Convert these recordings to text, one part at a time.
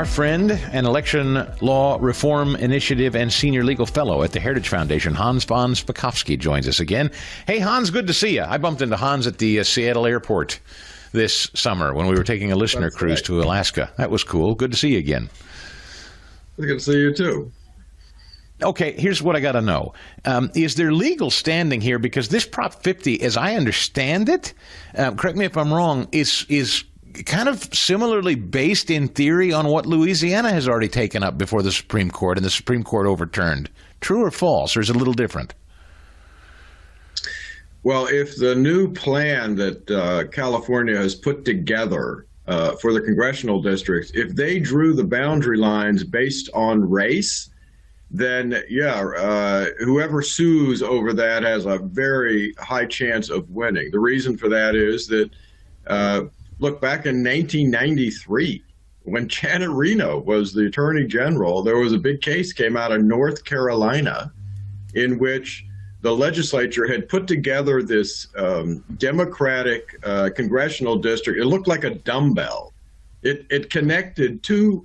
Our friend, an election law reform initiative and senior legal fellow at the Heritage Foundation, Hans von Spakovsky, joins us again. Hey, Hans, good to see you. I bumped into Hans at the Seattle airport this summer when we were taking a listener cruise to Alaska. That was cool. Good to see you again. Good to see you, too. Okay, here's what I got to know. Is there legal standing here? Because this Prop 50, as I understand it, correct me if I'm wrong, is kind of similarly based in theory on what Louisiana has already taken up before the Supreme Court and the Supreme Court overturned. True or false, or is it a little different? Well, if the new plan that California has put together for the congressional districts, if they drew the boundary lines based on race, then, whoever sues over that has a very high chance of winning. The reason for that is that look, back in 1993, when Janet Reno was the Attorney General, there was a big case came out of North Carolina in which the legislature had put together this Democratic congressional district. It looked like a dumbbell. It connected two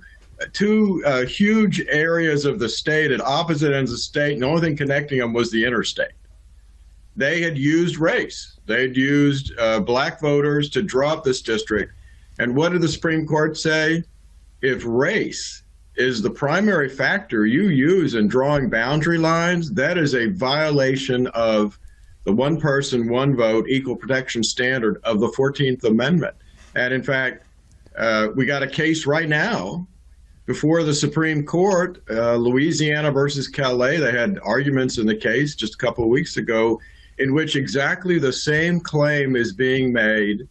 huge areas of the state at opposite ends of the state, and the only thing connecting them was the interstate. They had used race. They had used black voters to draw up this district. And what did the Supreme Court say? If race is the primary factor you use in drawing boundary lines, that is a violation of the one person, one vote, equal protection standard of the 14th Amendment. And in fact, we got a case right now before the Supreme Court, Louisiana versus Calais. They had arguments in the case just a couple of weeks ago in which exactly the same claim is being made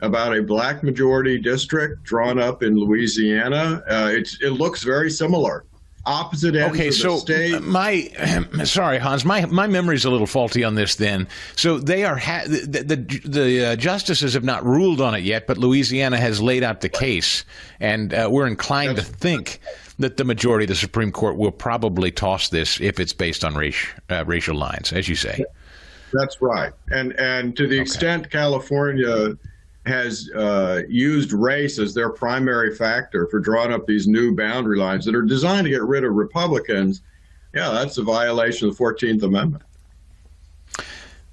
about a black majority district drawn up in Louisiana. It looks very similar. Opposite ends of the state. Sorry, Hans, my memory's a little faulty on this then. So they are, the justices have not ruled on it yet, but Louisiana has laid out the case. And we're inclined to think that the majority of the Supreme Court will probably toss this if it's based on racial lines, as you say. That's right. And to the extent California has used race as their primary factor for drawing up these new boundary lines that are designed to get rid of Republicans, that's a violation of the 14th Amendment.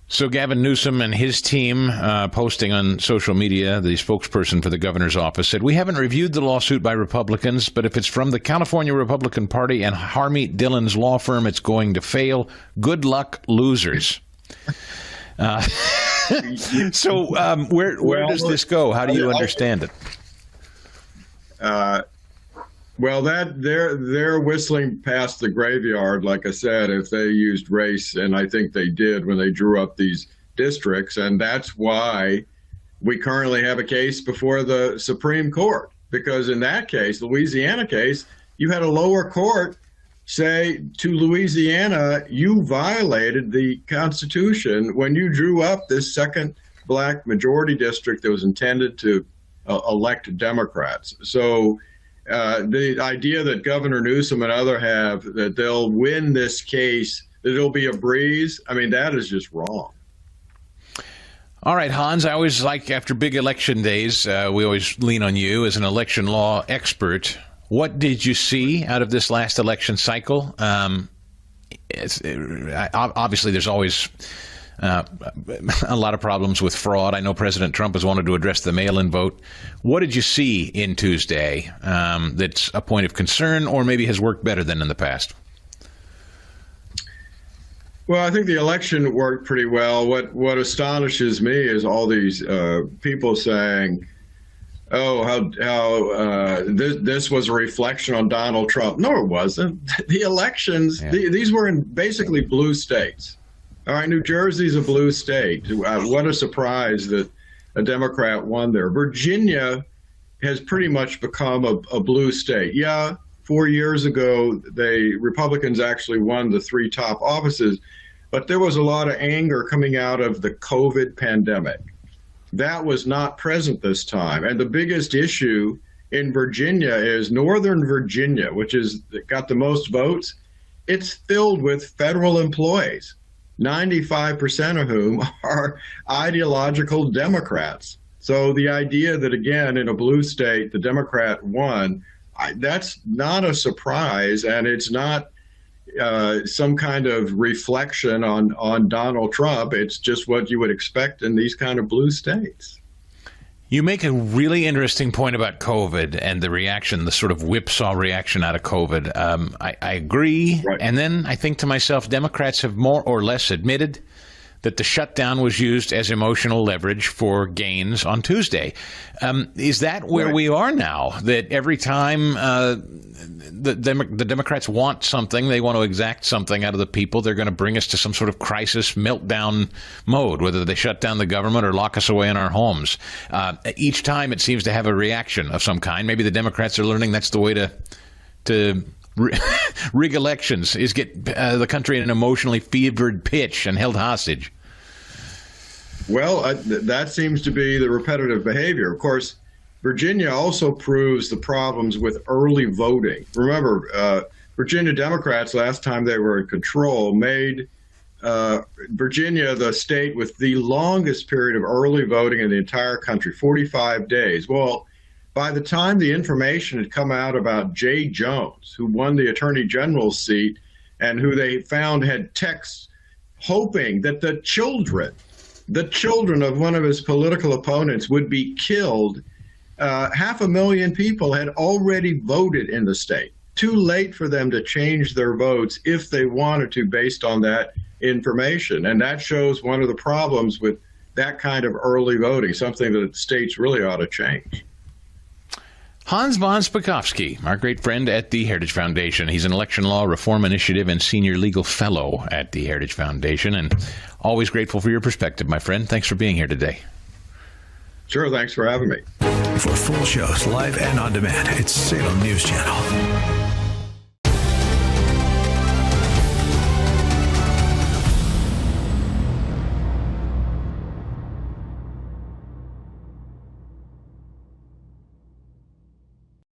So Gavin Newsom and his team, posting on social media, the spokesperson for the governor's office said, "We haven't reviewed the lawsuit by Republicans, but if it's from the California Republican Party and Harmeet Dillon's law firm, it's going to fail. Good luck, losers." So where does this go? How do you understand it? Well, that they're whistling past the graveyard, like I said, if they used race, and I think they did when they drew up these districts, and that's why we currently have a case before the Supreme Court, because in that case, Louisiana case, you had a lower court say to Louisiana, you violated the Constitution when you drew up this second black majority district that was intended to elect Democrats. So the idea that Governor Newsom and others have that they'll win this case, that it'll be a breeze, I mean, that is just wrong. All right, Hans, I always like, after big election days, we always lean on you as an election law expert. What did you see out of this last election cycle? Obviously, there's always a lot of problems with fraud. I know President Trump has wanted to address the mail-in vote. What did you see in Tuesday that's a point of concern or maybe has worked better than in the past? Well, I think the election worked pretty well. What astonishes me is all these people saying, this was a reflection on Donald Trump. No, it wasn't. The elections, these were in basically blue states. All right, New Jersey's a blue state. What a surprise that a Democrat won there. Virginia has pretty much become a blue state. 4 years ago, Republicans actually won the 3 top offices, but there was a lot of anger coming out of the COVID pandemic. That was not present this time. And the biggest issue in Virginia is Northern Virginia, which is got the most votes. It's filled with federal employees, 95% of whom are ideological Democrats. So the idea that, again, in a blue state, the Democrat won, that's not a surprise, and it's not some kind of reflection on Donald Trump. It's just what you would expect in these kind of blue states. You make a really interesting point about COVID and the reaction, the sort of whipsaw reaction out of COVID. I agree. Right. And then I think to myself, Democrats have more or less admitted that the shutdown was used as emotional leverage for gains on Tuesday. Is that where we are now? That every time the Democrats want something, they want to exact something out of the people, they're going to bring us to some sort of crisis meltdown mode, whether they shut down the government or lock us away in our homes. Each time it seems to have a reaction of some kind. Maybe the Democrats are learning that's the way to rig elections, is get the country in an emotionally fevered pitch and held hostage. Well, that seems to be the repetitive behavior. Of course, Virginia also proves the problems with early voting. Remember, Virginia Democrats, last time they were in control, made Virginia the state with the longest period of early voting in the entire country, 45 days. Well, by the time the information had come out about Jay Jones, who won the Attorney General's seat and who they found had texts hoping that the children of one of his political opponents would be killed, 500,000 people had already voted in the state. Too late for them to change their votes if they wanted to based on that information. And that shows one of the problems with that kind of early voting, something that states really ought to change. Hans von Spakovsky, our great friend at the Heritage Foundation. He's an election law reform initiative and senior legal fellow at the Heritage Foundation, and always grateful for your perspective, my friend. Thanks for being here today. Sure, thanks for having me. For full shows, live and on demand, it's Salem News Channel.